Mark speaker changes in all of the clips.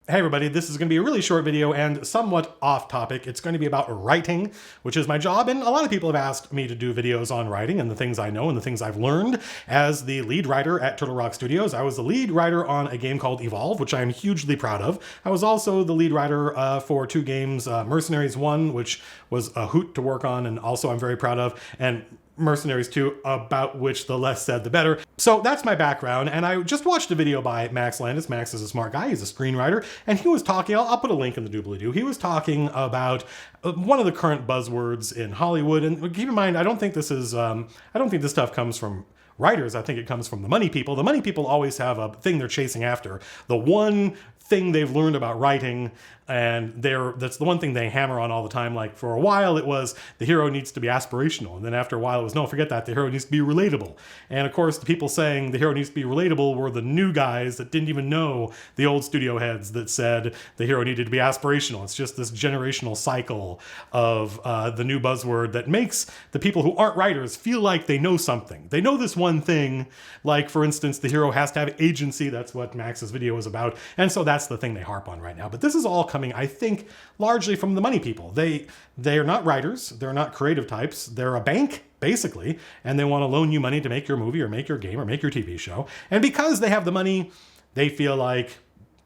Speaker 1: Hey everybody, this is going to be a really short video and somewhat off topic. It's going to be about writing, which is my job, and a lot of people have asked me to do videos on writing and the things I know and the things I've learned as the lead writer at Turtle Rock Studios. I was the lead writer on a game called Evolve, which I am hugely proud of. I was also the lead writer for two games, Mercenaries 1, which was a hoot to work on, and also I'm very proud of, and Mercenaries 2, about which the less said the better. So that's my background, and I just watched a video by Max Landis. Max is a smart guy, he's a screenwriter, and he was talking, I'll put a link in the doobly-doo, he was talking about one of the current buzzwords in Hollywood, and keep in mind, I don't think this stuff comes from writers. I think it comes from the money people. The money people always have a thing they're chasing after. The one thing they've learned about writing, and that's the one thing they hammer on all the time. Like for a while it was the hero needs to be aspirational, and then after a while it was no, forget that, the hero needs to be relatable. And of course the people saying the hero needs to be relatable were the new guys that didn't even know the old studio heads that said the hero needed to be aspirational. It's just this generational cycle of the new buzzword that makes the people who aren't writers feel like they know something. They know this one thing, like for instance the hero has to have agency. That's what Max's video was about, and so that's the thing they harp on right now. But this is all coming, I think, largely from the money people. They're not writers, they're not creative types, they're a bank basically, and they want to loan you money to make your movie or make your game or make your TV show. And because they have the money, they feel like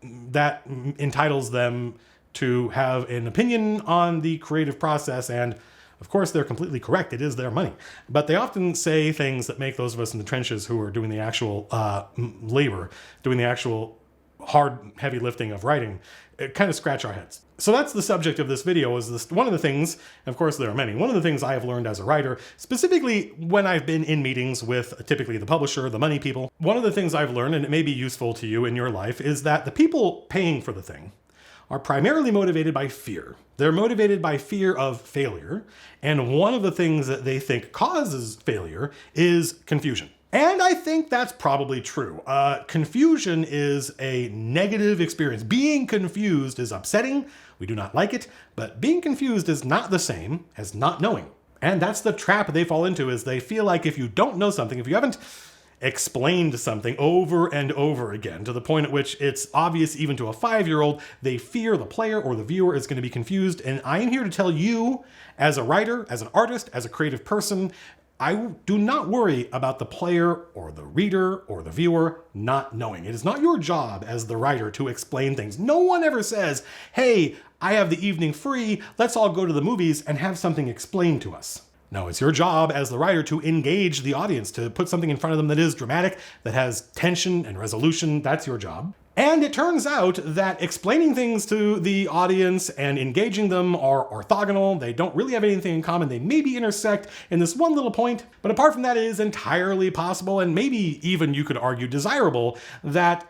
Speaker 1: that entitles them to have an opinion on the creative process, and of course, they're completely correct. It is their money. But they often say things that make those of us in the trenches who are doing the actual labor, doing the actual hard, heavy lifting of writing, kind of scratch our heads. So that's the subject of this video, is this one of the things, of course there are many, one of the things I have learned as a writer, specifically when I've been in meetings with typically the publisher, the money people, one of the things I've learned, and it may be useful to you in your life, is that the people paying for the thing are primarily motivated by fear. They're motivated by fear of failure, and one of the things that they think causes failure is confusion. And I think that's probably true. Confusion is a negative experience. Being confused is upsetting. We do not like it, but being confused is not the same as not knowing. And that's the trap they fall into, is they feel like if you don't know something, if you haven't explained something over and over again to the point at which it's obvious even to a 5-year-old, they fear the player or the viewer is going to be confused. And I am here to tell you, as a writer, as an artist, as a creative person, I do not worry about the player or the reader or the viewer not knowing. It is not your job as the writer to explain things. No one ever says, hey, I have the evening free, let's all go to the movies and have something explained to us. No, it's your job as the writer to engage the audience, to put something in front of them that is dramatic, that has tension and resolution. That's your job. And it turns out that explaining things to the audience and engaging them are orthogonal. They don't really have anything in common. They maybe intersect in this one little point, but apart from that, it is entirely possible, and maybe even you could argue desirable, that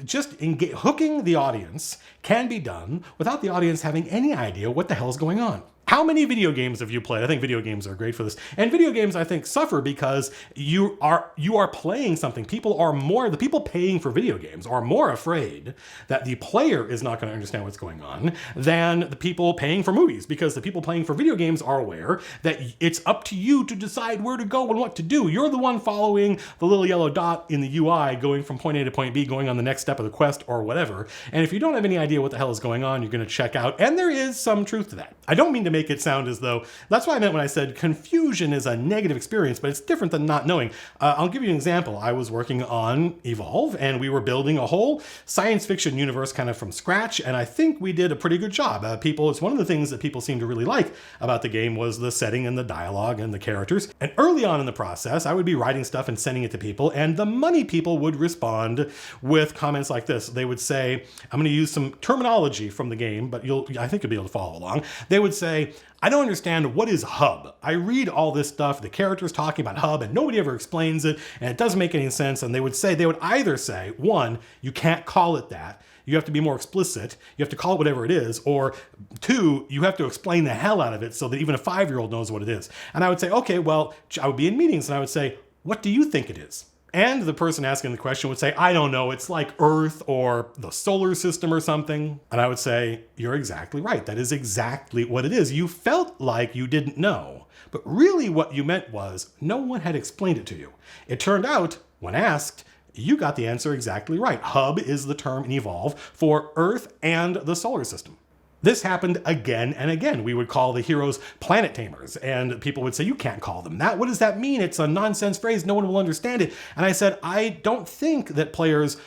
Speaker 1: just hooking the audience can be done without the audience having any idea what the hell is going on. How many video games have you played? I think video games are great for this. And video games, I think, suffer because you are playing something. The people paying for video games are more afraid that the player is not going to understand what's going on than the people paying for movies, because the people paying for video games are aware that it's up to you to decide where to go and what to do. You're the one following the little yellow dot in the UI, going from point A to point B, going on the next step of the quest or whatever. And if you don't have any idea what the hell is going on, you're going to check out. And there is some truth to that. I don't mean to make it sound as though, that's what I meant when I said confusion is a negative experience, but it's different than not knowing. I'll give you an example. I was working on Evolve, and we were building a whole science fiction universe kind of from scratch, and I think we did a pretty good job. It's one of the things that people seem to really like about the game was the setting and the dialogue and the characters. And early on in the process, I would be writing stuff and sending it to people, and the money people would respond with comments like this. They would say, I'm going to use some terminology from the game, but I think you'll be able to follow along. They would say, I don't understand, what is hub? I read all this stuff, the characters talking about hub, and nobody ever explains it, and it doesn't make any sense. And they would either say, one, you can't call it that. You have to be more explicit. You have to call it whatever it is. Or two, you have to explain the hell out of it so that even a 5-year-old knows what it is. And I would say, okay, well, I would be in meetings and I would say, what do you think it is? And the person asking the question would say, I don't know, it's like Earth or the solar system or something. And I would say, you're exactly right. That is exactly what it is. You felt like you didn't know, but really what you meant was no one had explained it to you. It turned out, when asked, You got the answer exactly right. Hub is the term in Evolve for Earth and the solar system. This happened again and again. We would call the heroes planet tamers, and people would say, you can't call them that. What does that mean? It's a nonsense phrase. No one will understand it. And I said, I don't think that players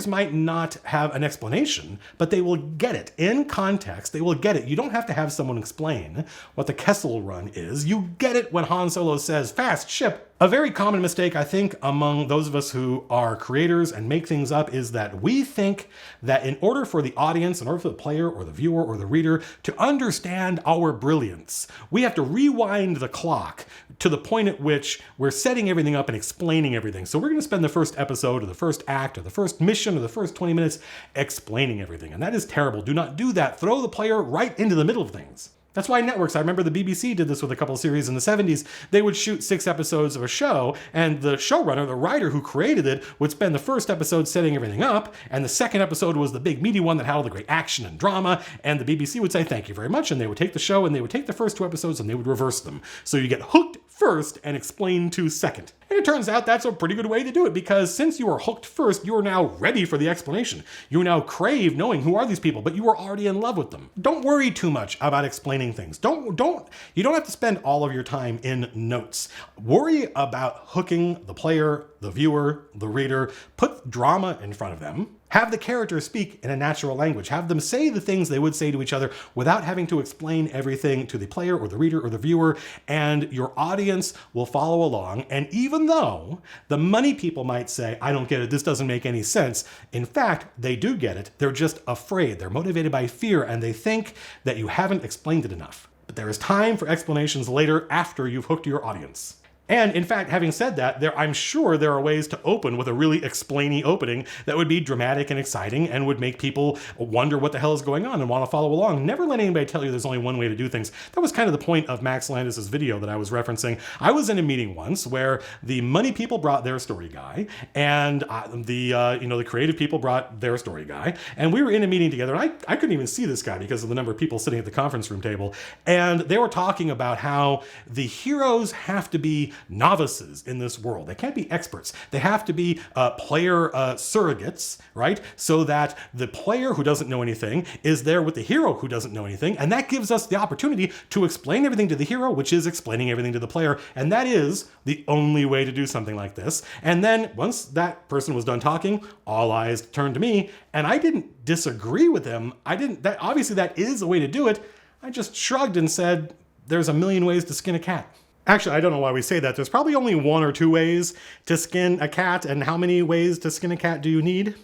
Speaker 1: might not have an explanation, but they will get it in context. They will get it. You don't have to have someone explain what the Kessel Run is. You get it when Han Solo says, fast ship. A very common mistake, I think, among those of us who are creators and make things up is that we think that in order for the audience, in order for the player or the viewer or the reader to understand our brilliance, we have to rewind the clock to the point at which we're setting everything up and explaining everything. So we're going to spend the first episode or the first act or the first mission or the first 20 minutes explaining everything. And that is terrible. Do not do that. Throw the player right into the middle of things. That's why networks, I remember the BBC did this with a couple of series in the 70s. They would shoot 6 episodes of a show, and the showrunner, the writer who created it, would spend the first episode setting everything up, and the second episode was the big meaty one that had all the great action and drama, and the BBC would say, thank you very much, and they would take the show, and they would take the first 2 episodes, and they would reverse them. So you get hooked first and explained to second. And it turns out that's a pretty good way to do it, because since you are hooked first, you are now ready for the explanation. You now crave knowing who are these people, but you are already in love with them. Don't worry too much about explaining things. You don't have to spend all of your time in notes. Worry about hooking the player, the viewer, the reader. Put drama in front of them. Have the characters speak in a natural language. Have them say the things they would say to each other without having to explain everything to the player or the reader or the viewer, and your audience will follow along. And even though the money people might say, I don't get it, this doesn't make any sense, in fact, they do get it. They're just afraid. They're motivated by fear, and they think that you haven't explained it enough. But there is time for explanations later after you've hooked your audience. And in fact, having said that, I'm sure there are ways to open with a really explainy opening that would be dramatic and exciting and would make people wonder what the hell is going on and want to follow along. Never let anybody tell you there's only one way to do things. That was kind of the point of Max Landis' video that I was referencing. I was in a meeting once where the money people brought their story guy, and the creative people brought their story guy, and we were in a meeting together, and I couldn't even see this guy because of the number of people sitting at the conference room table, and they were talking about how the heroes have to be novices in this world. They can't be experts. They have to be player surrogates, right? So that the player who doesn't know anything is there with the hero who doesn't know anything. And that gives us the opportunity to explain everything to the hero, which is explaining everything to the player. And that is the only way to do something like this. And then once that person was done talking, all eyes turned to me, and I didn't disagree with them. Obviously that is a way to do it. I just shrugged and said, there's a million ways to skin a cat. Actually, I don't know why we say that. There's probably only 1 or 2 ways to skin a cat, and how many ways to skin a cat do you need?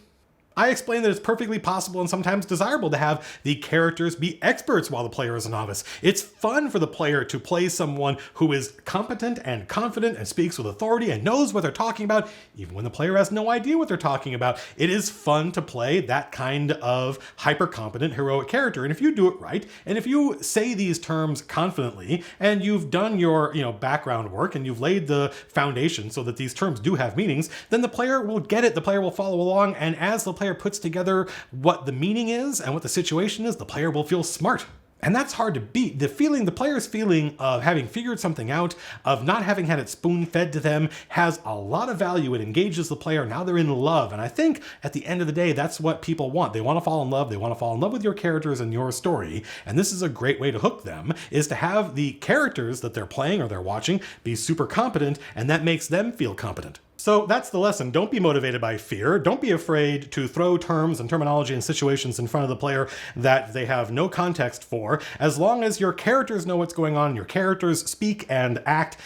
Speaker 1: I explained that it's perfectly possible and sometimes desirable to have the characters be experts while the player is a novice. It's fun for the player to play someone who is competent and confident and speaks with authority and knows what they're talking about, even when the player has no idea what they're talking about. It is fun to play that kind of hyper-competent heroic character. And if you do it right, and if you say these terms confidently, and you've done your background work, and you've laid the foundation so that these terms do have meanings, then the player will get it, the player will follow along, and as the player puts together what the meaning is and what the situation is, the player will feel smart. And that's hard to beat. The player's feeling of having figured something out, of not having had it spoon-fed to them, has a lot of value. It engages the player. Now they're in love. And I think at the end of the day, that's what people want. They want to fall in love. They want to fall in love with your characters and your story. And this is a great way to hook them, is to have the characters that they're playing or they're watching be super competent, and that makes them feel competent. So that's the lesson. Don't be motivated by fear. Don't be afraid to throw terms and terminology and situations in front of the player that they have no context for. As long as your characters know what's going on, your characters speak and act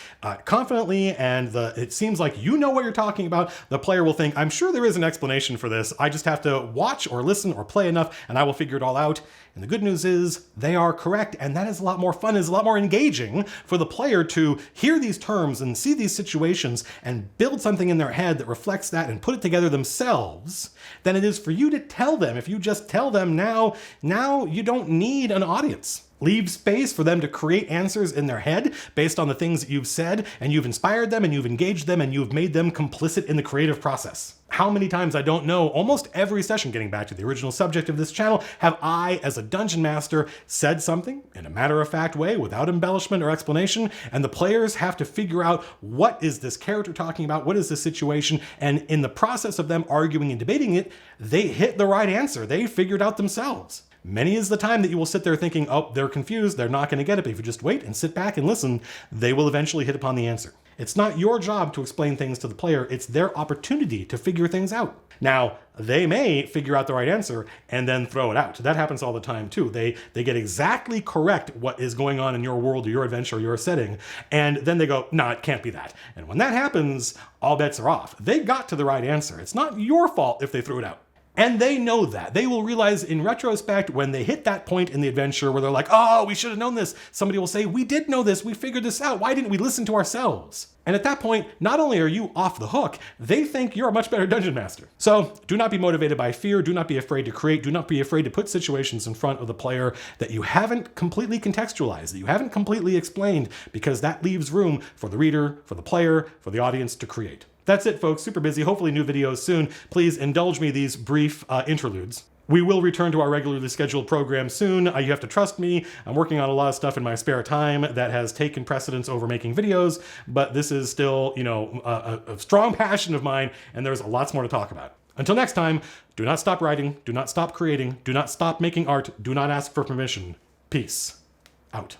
Speaker 1: confidently, and it seems like you know what you're talking about, the player will think, I'm sure there is an explanation for this. I just have to watch or listen or play enough, and I will figure it all out. And the good news is they are correct, and that is a lot more fun, is a lot more engaging for the player to hear these terms and see these situations and build something in their head that reflects that and put it together themselves than it is for you to tell them. If you just tell them now you don't need an audience. Leave space for them to create answers in their head based on the things that you've said, and you've inspired them, and you've engaged them, and you've made them complicit in the creative process. How many times, I don't know, almost every session, getting back to the original subject of this channel, have I, as a dungeon master, said something in a matter-of-fact way without embellishment or explanation, and the players have to figure out, what is this character talking about, what is this situation, and in the process of them arguing and debating it, they hit the right answer. They figured out themselves. Many is the time that you will sit there thinking, oh, they're confused, they're not going to get it, but if you just wait and sit back and listen, they will eventually hit upon the answer. It's not your job to explain things to the player, it's their opportunity to figure things out. Now, they may figure out the right answer and then throw it out. That happens all the time too. They get exactly correct what is going on in your world or your adventure or your setting, and then they go, no, it can't be that. And when that happens, all bets are off. They got to the right answer. It's not your fault if they threw it out. And they know that. They will realize in retrospect, when they hit that point in the adventure where they're like, oh, we should have known this. Somebody will say, we did know this. We figured this out. Why didn't we listen to ourselves? And at that point, not only are you off the hook, they think you're a much better dungeon master. So do not be motivated by fear. Do not be afraid to create. Do not be afraid to put situations in front of the player that you haven't completely contextualized, that you haven't completely explained, because that leaves room for the reader, for the player, for the audience to create. That's it, folks. Super busy. Hopefully new videos soon. Please indulge me these brief interludes. We will return to our regularly scheduled program soon. You have to trust me. I'm working on a lot of stuff in my spare time that has taken precedence over making videos, but this is still, a strong passion of mine, and there's lots more to talk about. Until next time, do not stop writing, do not stop creating, do not stop making art, do not ask for permission. Peace out.